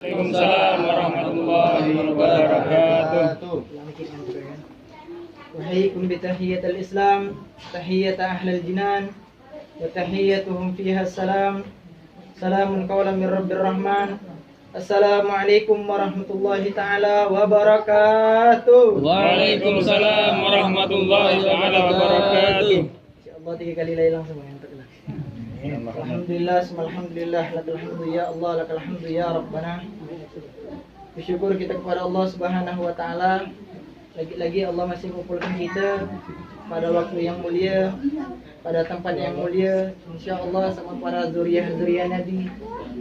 Waalaikumsalam warahmatullahi wabarakatuh. أحييكم بتحية الإسلام تحية أهل الجنان وتحيتهم فيها السلام سلام قولا من رب الرحمن السلام عليكم ورحمة الله تعالى وبركاته. Waalaikumsalam warahmatullahi taala wabarakatuh. InsyaAllah 3 kali la ilaha illallah. Alhamdulillah, alhamdulillah, lakal hamdu ya Allah, lakal hamdu ya Rabbana. Bersyukur kita kepada Allah Subhanahu wa taala. Lagi-lagi Allah masih mengumpulkan kita pada waktu yang mulia, pada tempat yang mulia, insyaallah sama para zuriyah-zuriyah Nabi,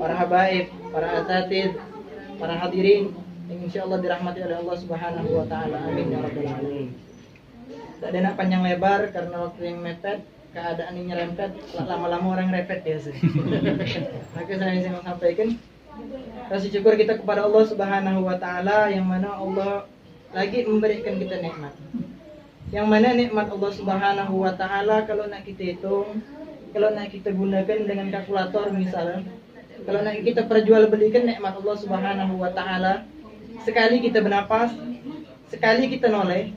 para habaib, para asatid, para hadirin yang insyaallah dirahmati oleh Allah Subhanahu wa taala. Amin ya rabbal alamin. Tak ada nak panjang lebar karena waktu yang mepet. Keadaan ini nyerempet, lama-lama orang repet ya sih. Maka saya ingin sampaikan rasa syukur kita kepada Allah Subhanahu wa taala yang mana Allah lagi memberikan kita nikmat. Yang mana nikmat Allah Subhanahu wa taala kalau nak kita hitung, kalau nak kita gunakan dengan kalkulator misalnya, kalau nak kita perjualbelikan nikmat Allah Subhanahu wa taala, sekali kita bernapas, sekali kita noleh,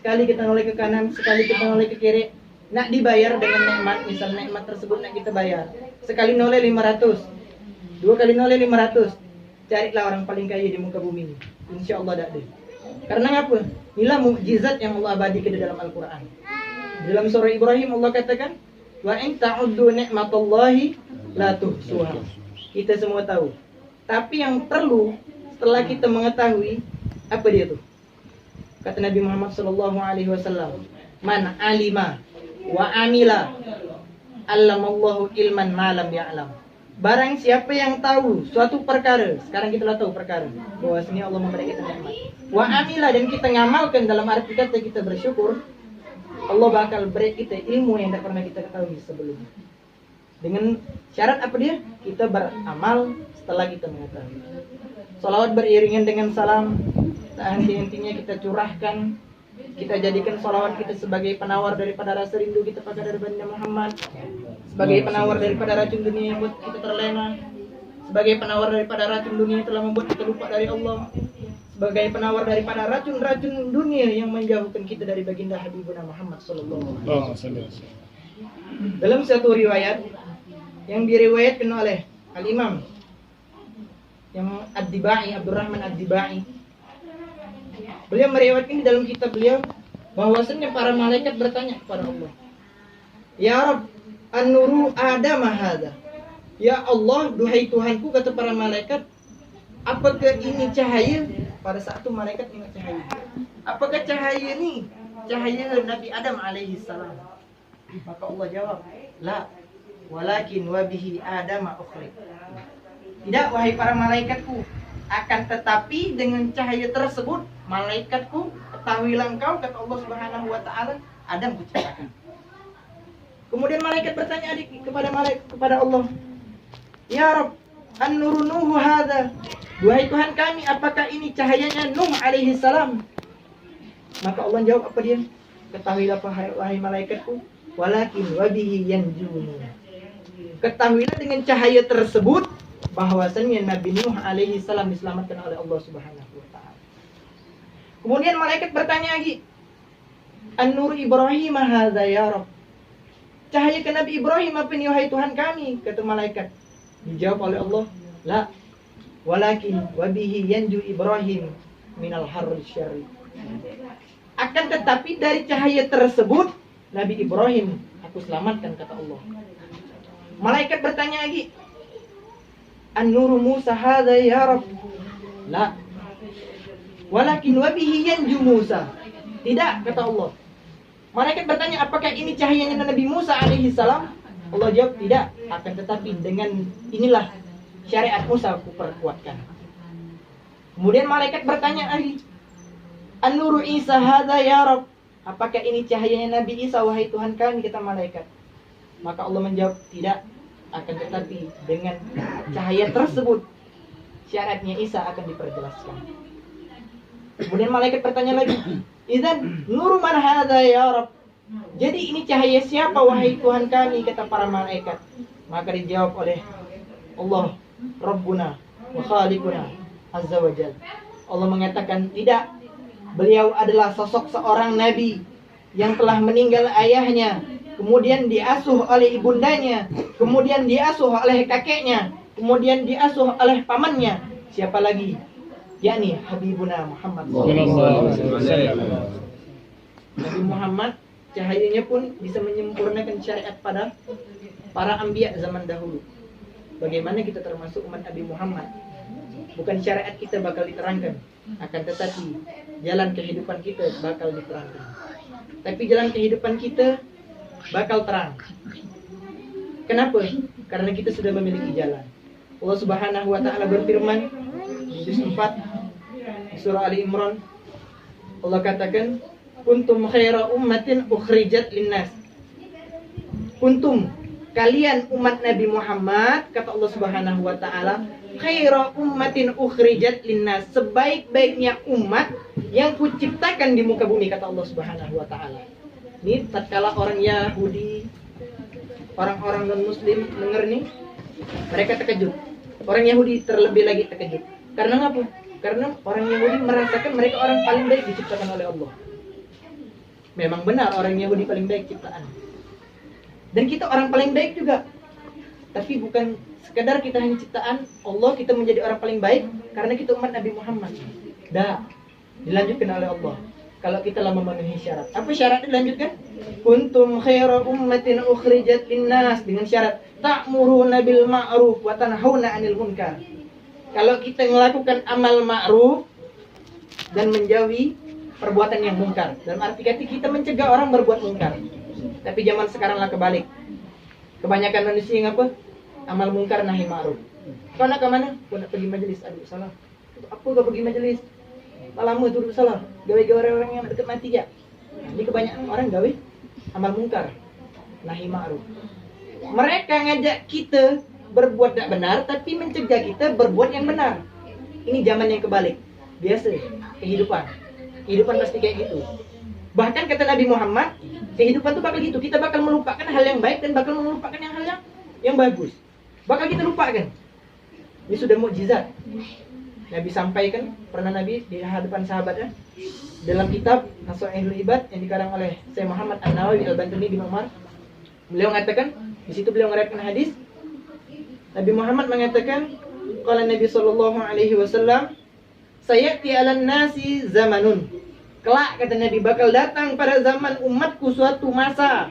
sekali kita noleh ke kanan, sekali kita noleh ke kiri, nak dibayar dengan nikmat, misal nikmat tersebut nak kita bayar. Sekali noleh 500, 2 kali noleh 500. Carilah orang paling kaya di muka bumi ini. Insyaallah tak ada. Karena apa? Inilah mukjizat yang Allah abadikan di dalam Al-Quran. Dalam surah Ibrahim Allah katakan, wa in ta'uddu ni'matallahi la tuhsuha. Kita semua tahu. Tapi yang perlu setelah kita mengetahui apa dia tuh? Kata Nabi Muhammad sallallahu alaihi wasallam, man alima wa amila allamallahu ilman ma lam ya'lam. Barang siapa yang tahu suatu perkara, sekarang kita tahu perkara bahwa sini Allah memberi kita nikmat. Wa amila, dan kita ngamalkan, dalam arti kata kita bersyukur, Allah bakal beri kita ilmu yang tidak pernah kita ketahui sebelumnya. Dengan syarat apa dia? Kita beramal setelah kita mengetahui. Salawat beriringan dengan salam, tak henti-hentinya kita curahkan. Kita jadikan salawat kita sebagai penawar daripada rasa rindu kita pada Nabi Muhammad, sebagai penawar daripada racun dunia yang membuat kita terlena, sebagai penawar daripada racun dunia yang telah membuat kita lupa dari Allah, sebagai penawar daripada racun-racun dunia yang menjauhkan kita dari baginda Habibuna Muhammad sallallahu alaihi wasallam. Dalam satu riwayat yang diriwayatkan oleh Al-Imam yang Ad-Dibai, Abdurrahman Ad-Dibai, beliau meriwayatkan di dalam kitab beliau bahwasanya para malaikat bertanya kepada Allah, ya Rabb, an-nuru Adam hadza. Ya Allah, duhai Tuhanku, kata para malaikat, apakah ini cahaya? Pada saat itu malaikat ingat cahaya. Apakah cahaya ini cahaya Nabi Adam alaihi salam? Maka Allah jawab, la, walakin wabihi Adam ukhriq. Tidak, wahai para malaikatku, akan tetapi dengan cahaya tersebut malaikatku, ketahuilah engkau, kata Allah Subhanahu wa taala, Adam kuciptakan. Kemudian malaikat bertanya kepada Allah, ya Rabb, an-nuru Nuh hadza. Duhai Tuhan kami, apakah ini cahayanya Nuh alaihi salam? Maka Allah jawab apa dia? Ketahuilah wahai malaikatku, walakin wabihi yanjun. Ketahuilah dengan cahaya tersebut bahwasanya Nabi Nuh alaihi salam diselamatkan oleh Allah Subhanahu wa taala. Kemudian malaikat bertanya lagi, an-nur Ibrahim hadza ya Rabb. Cahaya ke Nabi Ibrahim apa ini wahai Tuhan kami? Kata malaikat. Dijawab oleh Allah, la, walakin wabihi yanju Ibrahim minal harri syarri. Akan tetapi dari cahaya tersebut Nabi Ibrahim aku selamatkan, kata Allah. Malaikat bertanya lagi, an-nuru Musa hadza ya Rabb. La, walakin wabihi yanju Musa. Tidak, kata Allah. Malaikat bertanya, apakah ini cahayanya Nabi Musa alaihi salam? Allah jawab, tidak, akan tetapi dengan inilah syariat Musa aku perkuatkan. Kemudian malaikat bertanya lagi, an-nuru Isa hadza ya Rabb. Apakah ini cahayanya Nabi Isa wahai Tuhan kami, kata malaikat. Maka Allah menjawab, tidak, akan tetapi dengan cahaya tersebut syaratnya Isa akan diperjelaskan. Kemudian malaikat bertanya lagi, idzan nuru man hadza ya Rabb. Jadi ini cahaya siapa wahai Tuhan kami, kata para malaikat. Maka dijawab oleh Allah, Rabbuna wa khaliquna azza wa jalla. Allah mengatakan tidak, beliau adalah sosok seorang nabi yang telah meninggal ayahnya, kemudian diasuh oleh ibundanya, kemudian diasuh oleh kakeknya, kemudian diasuh oleh pamannya. Siapa lagi? Yakni Habibuna Muhammad Sallallahu alaihi wasallam. Nabi Muhammad cahayanya pun bisa menyempurnakan syariat pada para anbiya zaman dahulu. Bagaimana kita termasuk umat Nabi Muhammad? Bukan syariat kita bakal diterangkan, akan tetapi jalan kehidupan kita bakal diterangkan. Tapi jalan kehidupan kita bakal terang. Kenapa? Karena kita sudah memiliki jalan. Allah Subhanahu wa taala berfirman di juz 4 di surah Ali Imran. Allah katakan, "Kuntum khaira ummatin ukhrijat linnas." Kuntum, kalian umat Nabi Muhammad, kata Allah Subhanahu wa taala, khaira ummatin ukhrijat linnas, sebaik-baiknya umat yang kuciptakan di muka bumi, kata Allah Subhanahu wa taala. Ini tatkala orang Yahudi, orang-orang non-muslim dengar nih, mereka terkejut. Orang Yahudi terlebih lagi terkejut. Karena apa? Karena orang Yahudi merasakan mereka orang paling baik diciptakan oleh Allah. Memang benar orang Yahudi paling baik ciptaan. Dan kita orang paling baik juga. Tapi bukan sekadar kita hanya ciptaan Allah, kita menjadi orang paling baik karena kita umat Nabi Muhammad. Dah, dilanjutkan oleh Allah. Kalau kita lah memenuhi syarat. Apa syaratnya dilanjutkan? Kuntum khaira ummatin ukhrijat linnas, dengan syarat ta'muruna bil ma'ruf wa tanhauna 'anil munkar. Kalau kita melakukan amal ma'ruf dan menjauhi perbuatan yang mungkar. Dalam arti kata kita mencegah orang berbuat mungkar. Tapi zaman sekarang lah kebalik. Kebanyakan manusia yang apa? Amal mungkar nahi ma'ruf. Kau nak ke mana? Kau nak pergi majelis. Aduh salah. Untuk apa kau pergi majelis? Lama duduk salah. Gawe-gawe orang yang dekat mati ya. Jadi kebanyakan orang gawe amal mungkar nahi ma'ruf. Mereka ngajak kita berbuat tak benar, tapi mencegah kita berbuat yang benar. Ini zaman yang kebalik. Biasa kehidupan pasti kayak gitu. Bahkan kata Nabi Muhammad, kehidupan tuh bakal gitu. Kita bakal melupakan hal yang baik dan bakal melupakan hal yang bagus. Bakal kita lupakan. Ini sudah mukjizat. Nabi sampaikan, pernah Nabi di hadapan sahabatnya dalam kitab Nasuhatul Ibad yang dikarang oleh Syekh Muhammad An-Nawawi Al-Bantuni bin Umar. Beliau mengatakan, di situ beliau meriwayatkan hadis, Nabi Muhammad mengatakan, qala Nabi sallallahu alaihi wasallam, sayati 'alan nasi zamanun. Kelak kata Nabi bakal datang pada zaman umatku suatu masa.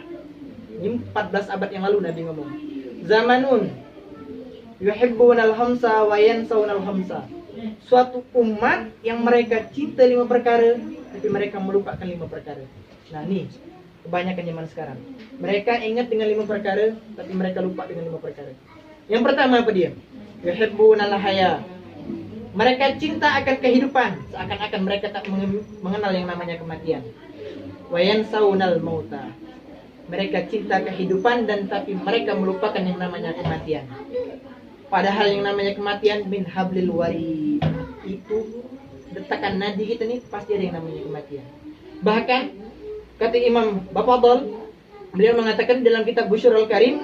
Ini 14 abad yang lalu Nabi ngomong. Zamanun yuhibbunal khamsa wa yansawunal khamsa. Suatu umat yang mereka cinta 5 perkara tapi mereka melupakan 5 perkara. Nah, ini kebanyakan zaman sekarang. Mereka ingat dengan 5 perkara tapi mereka lupa dengan 5 perkara. Yang pertama apa dia? Yuhibbunal haya. Mereka cinta akan kehidupan, seakan-akan mereka tak mengenal yang namanya kematian. Wa yansawunal mauta. Mereka cinta kehidupan dan tapi mereka melupakan yang namanya kematian. Padahal yang namanya kematian min hablil warid. Itu detakan nadi kita nih pasti ada yang namanya kematian. Bahkan kata Imam Bafadhal, beliau mengatakan dalam kitab Busyrul Karim,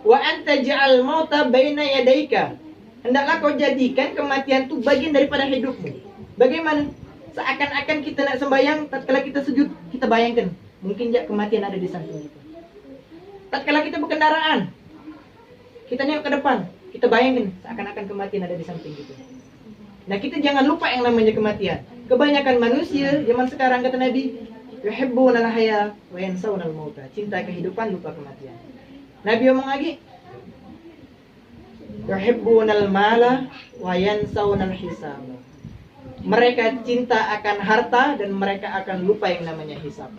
wa anta ja'al mauta baina yadaika. Hendaklah kau jadikan kematian itu bagian daripada hidupmu. Bagaimana? Seakan-akan kita nak sembahyang, tatkala kita sujud, kita bayangkan mungkin ya kematian ada di samping kita. Tatkala kita berkendaraan, kita nengok ke depan, kita bayangkan seakan-akan kematian ada di samping kita. Nah, kita jangan lupa yang namanya kematian. Kebanyakan manusia zaman sekarang kata Nabi, yuhibbunal haya wa yansawunal mauta. Cinta kehidupan, lupa kematian. Nabi ngomong lagi, yuhibbunal mala wa yansawunal hisab. Mereka cinta akan harta dan mereka akan lupa yang namanya hisab.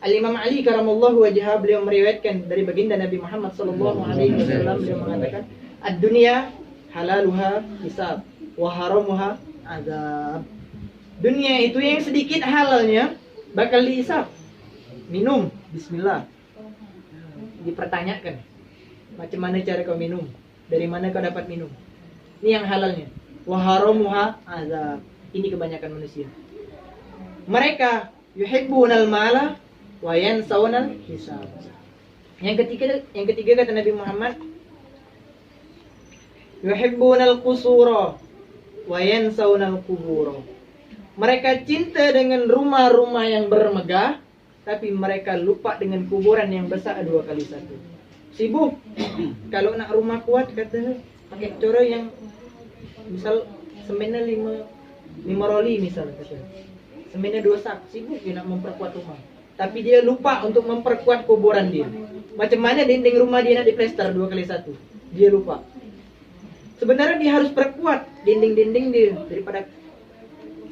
Al-Imam Ali karamallahu wajhah, beliau meriwayatkan dari baginda Nabi Muhammad sallallahu alaihi wasallam, beliau mengatakan, ad-dunya halaluha hisab wa haramuha azab. Dunia itu yang sedikit halalnya bakal dihisab. Minum, bismillah. Dipertanyakan, macam mana cara kau minum? Dari mana kau dapat minum? Ini yang halalnya. Wa haramuha azab. Ini kebanyakan manusia. Mereka yuhibbunal mala wa yansawunal hisab. Yang ketiga kata Nabi Muhammad, Yuhibbunal qusura wa yansawunal qubura. Mereka cinta dengan rumah-rumah yang bermegah, tapi mereka lupa dengan kuburan yang besar 2 kali 1. Sibuk. Kalau nak rumah kuat kata pakai cara yang misal semennya 5 roli misal kata. Semennya 2 sak. Sibuk dia nak memperkuat rumah. Tapi dia lupa untuk memperkuat kuburan dia. Macam mana dinding rumah dia nak diplester 2 kali 1. Dia lupa. Sebenarnya dia harus perkuat dinding-dinding dia daripada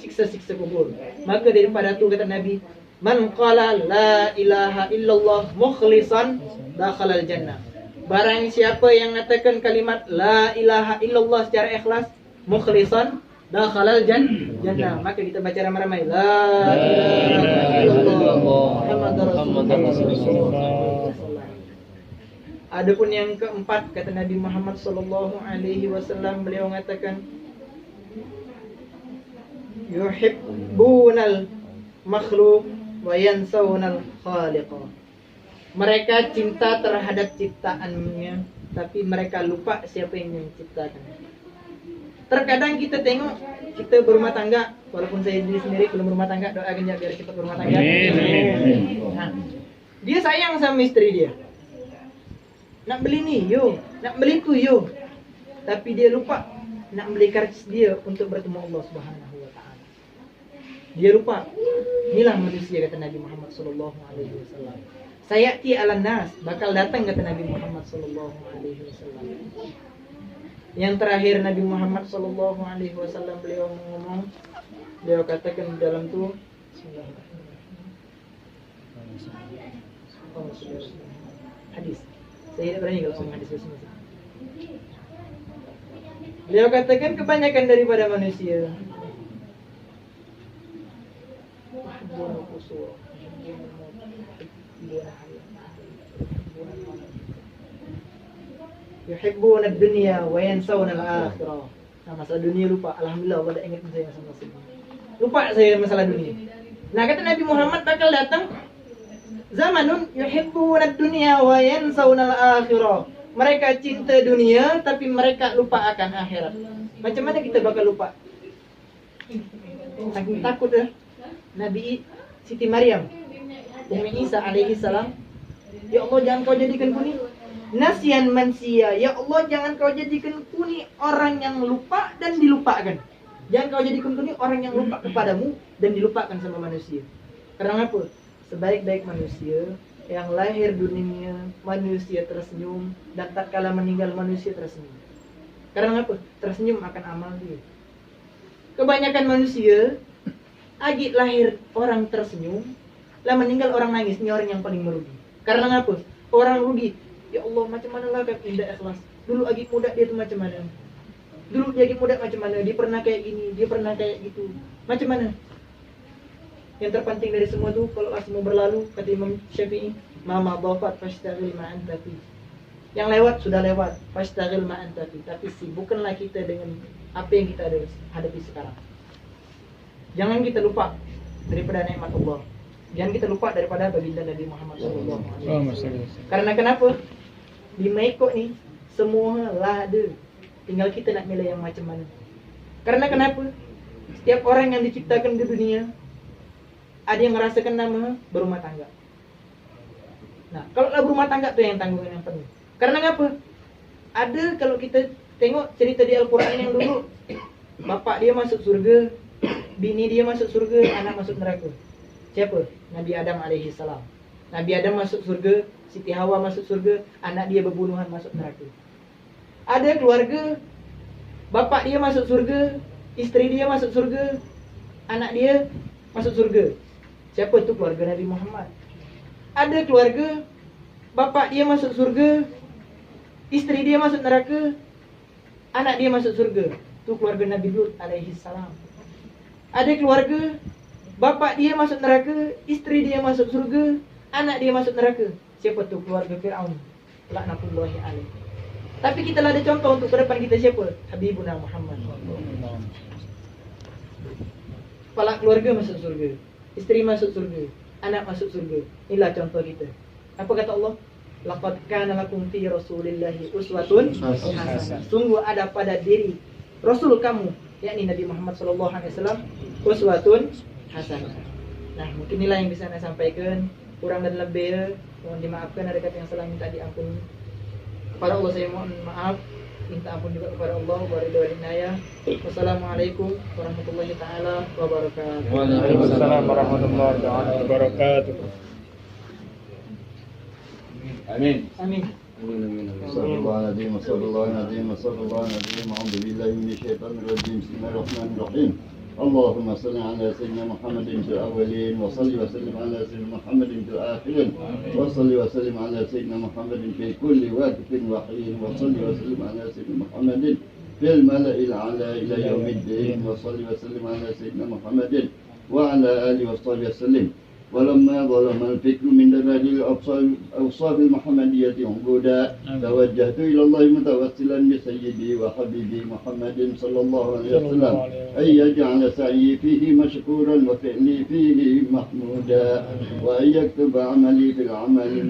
siksa-siksa kubur. Maka daripada itu kata Nabi, man qala la ilaha illallah mukhlisan dakhalal jannah. Barang siapa yang mengatakan kalimat la ilaha illallah secara ikhlas, mukhlisan dakhalal jannah. Maka kita baca ramai-ramai la ilaha illallah Muhammadur Rasulullah. Adapun yang keempat kata Nabi Muhammad sallallahu alaihi wasallam, beliau mengatakan yuhibbunal makhluk wa yansawunal khaliq. Mereka cinta terhadap ciptaannya, tapi mereka lupa siapa yang menciptakan. Terkadang kita tengok kita berumah tangga, walaupun saya sendiri belum berumah tangga, doakan ya biar cepat berumah tangga. Nah, dia sayang sama istri dia. Nak beli ni, yo. Nak beli tu, yo. Tapi dia lupa nak beli karcis dia untuk bertemu Allah Subhanahu wa taala. Dia lupa. Inilah manusia kata Nabi Muhammad sallallahu alaihi wasallam. Sayati 'alan nas, bakal datang kata Nabi Muhammad sallallahu alaihi wasallam. Yang terakhir Nabi Muhammad sallallahu alaihi wasallam beliau ngomong, beliau katakan dalam tu hadis. Saya tidak berani kalau ngomong hadis semua. Beliau katakan kebanyakan daripada manusia yuhibbuna ad-dunya wa yansawna al-akhirah. Nah, masalah dunia lupa. Alhamdulillah Allah dah ingat saya sama saya. Lupa saya masalah dunia. Nah, kata Nabi Muhammad bakal datang zamanun yuhibbuna ad-dunya wa yansawna al-akhirah. Mereka cinta dunia tapi mereka lupa akan akhirat. Macam mana kita bakal lupa? Saking takut ya. Nabi Siti Maryam, Ummi Isa alaihi salam, ya Allah jangan kau jadikan ku ni nasian mansia. Ya Allah jangan kau jadikan ku ni orang yang lupa dan dilupakan. Jangan kau jadikan ku ni orang yang lupa kepadamu dan dilupakan sama manusia. Karena apa? Sebaik-baik manusia yang lahir dunia manusia tersenyum, dan tatkala meninggal manusia tersenyum. Karena apa? Tersenyum akan amal dia. Kebanyakan manusia agi lahir orang tersenyum, lah meninggal orang nangis. Ini orang yang paling merugi. Karena apa? Orang rugi. Ya Allah, macam mana lah kan indah ikhlas. Dulu agi muda dia tu macam mana? Dulu dia agi muda macam mana? Dia pernah kayak gini, dia pernah kayak gitu. Macam mana? Yang terpenting dari semua tu, kalau semua berlalu, kata Imam Syafi'i, mama dhafat fashtagil ma'an tafi. Yang lewat sudah lewat, fashtagil ma'an tafi. Tapi sibukkanlah kita dengan apa yang kita hadapi sekarang. Jangan kita lupa daripada nikmat Allah. Jangan kita lupa daripada baginda Nabi Muhammad SAW. Karena kenapa? Di Mekok ni semua lah ada. Tinggal kita nak milih yang macam mana. Karena kenapa? Setiap orang yang diciptakan di dunia ada yang merasakan nama berumah tangga. Nah, kalau lah berumah tangga tu yang tanggungan yang penuh. Karena apa? Ada kalau kita tengok cerita di Al-Quran yang dulu, bapak dia masuk surga, bini dia masuk surga, anak masuk neraka. Siapa? Nabi Adam alaihi salam. Nabi Adam masuk surga, Siti Hawa masuk surga, anak dia berbunuhan masuk neraka. Ada keluarga, bapak dia masuk surga, isteri dia masuk surga, anak dia masuk surga. Siapa tu? Keluarga Nabi Muhammad. Ada keluarga, bapak dia masuk surga, isteri dia masuk neraka, anak dia masuk surga. Tu keluarga Nabi Lut alaihi salam. Ada keluarga, bapak dia masuk neraka, isteri dia masuk surga, anak dia masuk neraka. Siapa tu? Keluarga Fir'aun laknatullahi alaihi. Tapi kita lah ada contoh untuk ke depan kita siapa? Habibuna Muhammad. Kepala keluarga masuk surga, isteri masuk surga, anak masuk surga. Inilah contoh kita. Apa kata Allah? laqad kana lakum fi Rasulillahi uswatun hasanah. Sungguh ada pada diri Rasul kamu, yakni Nabi Muhammad sallallahu alaihi wasallam, uswatun hasanah. Nah, mungkin inilah yang bisa saya sampaikan. Kurang dan lebih mohon dimaafkan, ada kata yang salah minta diampuni. Kepada Allah saya mohon maaf, minta ampun juga kepada Allah waridaya. Wassalamualaikum warahmatullahi taala wabarakatuh. Waalaikumsalam warahmatullahi taala wabarakatuh. Amin. Amin. صلى الله على النبي وصلى الله على النبي وصلى الله على النبي أعوذ بالله من الشيطان الرجيم بسم الله الرحمن الرحيم اللهم صل على سيدنا محمد في الأولين وصل وسلم على سيدنا محمد في الآخرين وصل وسلم على سيدنا محمد في كل وقت وحين وصل وسلم على سيدنا محمد في الملأ الأعلى إلى يوم الدين وصل وسلم على سيدنا محمد وعلى آله وصحبه وسلم ولما ظلم الفكر من دراج الأوصاف المحمدية عبودا توجهت إلى الله متوسلا بسيدي وحبيبي محمد صلى الله عليه وسلم أن يجعل سعيي فيه مشكورا وفعلي فيه محمودا وأن يكتب عملي في العمل